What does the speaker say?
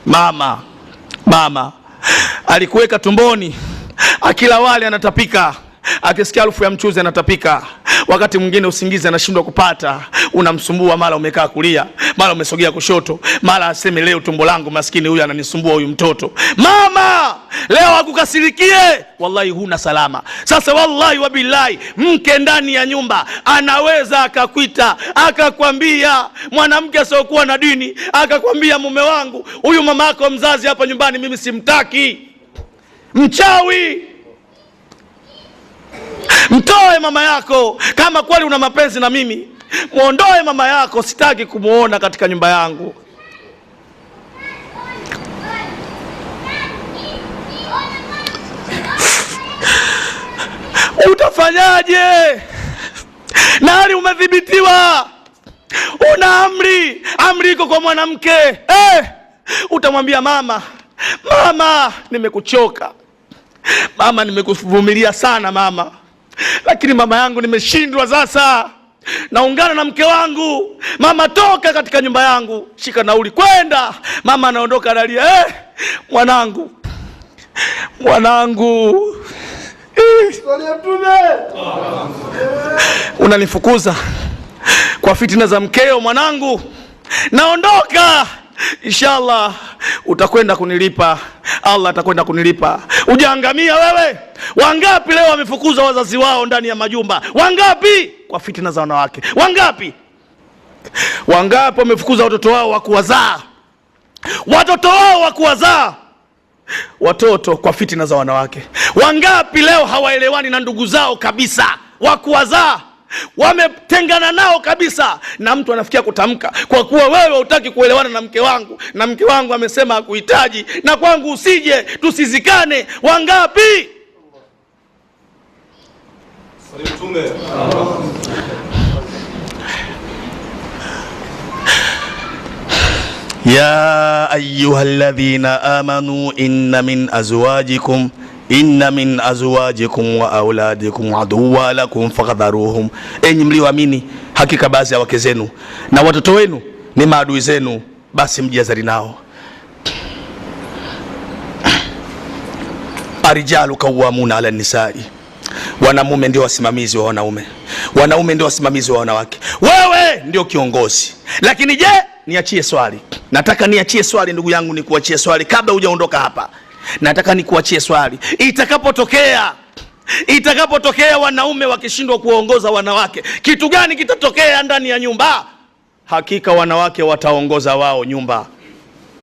Mama alikuweka tumboni, akila wali anatapika, akisikia harufu ya mchuzi anatapika. Wakati mwingine usingizi anashindwa kupata, unamsumbua, mara umekaa kulia, mara umesogea kushoto, mara aseme leo tumbo langu, maskini huyu ananisumbua huyu mtoto. Mama leo akukasirikie, wallahi huna salama. Sasa wallahi wabillahi, mke ndani ya nyumba anaweza akakwita akakwambia, mwanamke asiokuwa na dini akakwambia, mume wangu huyu mama yako mzazi hapa nyumbani mimi simtaki, mchawi. Mtoe mama yako, kama kweli una mapenzi na mimi, muondoe mama yako, sitaki kumuona katika nyumba yangu. Utafanyaje? Nani umedhibitiwa? Una amri iko kwa mwanamke. Utamwambia mama, nimekuchoka mama, nimekuvumilia sana mama, lakini mama yangu nimeshindwa sasa, naungana na mke wangu. Mama toka katika nyumba yangu, shika nauli kwenda. Mama anaondoka analia, mwanangu unanifukuza kwa fitina za mkeo mwanangu, naondoka. Inshallah utakwenda kunilipa, Allah atakwenda kunilipa. Ujaangamia wewe. Wangapi leo wamefukuza wazazi wao ndani ya majumba? Wangapi kwa fitina za wanawake? Wangapi wamefukuza watoto wao wa kuwazaa watoto kwa fitina za wanawake? Wangapi leo hawaelewani na ndugu zao kabisa wa kuwazaa, wametengana nao kabisa, na mtu anafikia kutamka, kwa kuwa wewe hutaki kuelewana na mke wangu, na mke wangu amesema hakuhitaji, na kwangu usije, tusizikane. Wangapi? Ya ayyuhalladhina amanu inna min azwajikum wa auladikum aduwwa lakum fahdharuhum. Enyi mlioamini, hakika baadhi ya wake zenu na watoto wenu ni maadui zenu, basi mjihadhari nao. Arijalu qawwamuna ala nisai, wanamume ndio wasimamizi wa wanaume, wanaume ndio wasimamizi wa wanawake. Wewe ndio kiongozi. Lakini je, niachie swali, nataka niachie swali ndugu yangu, nikuachie swali kabla hujaondoka hapa. Nataka nikuachie swali, itakapotokea wanaume wakishindwa kuongoza wanawake, kitu gani kitatokea ndani ya nyumba? Hakika wanawake wataongoza wao nyumba.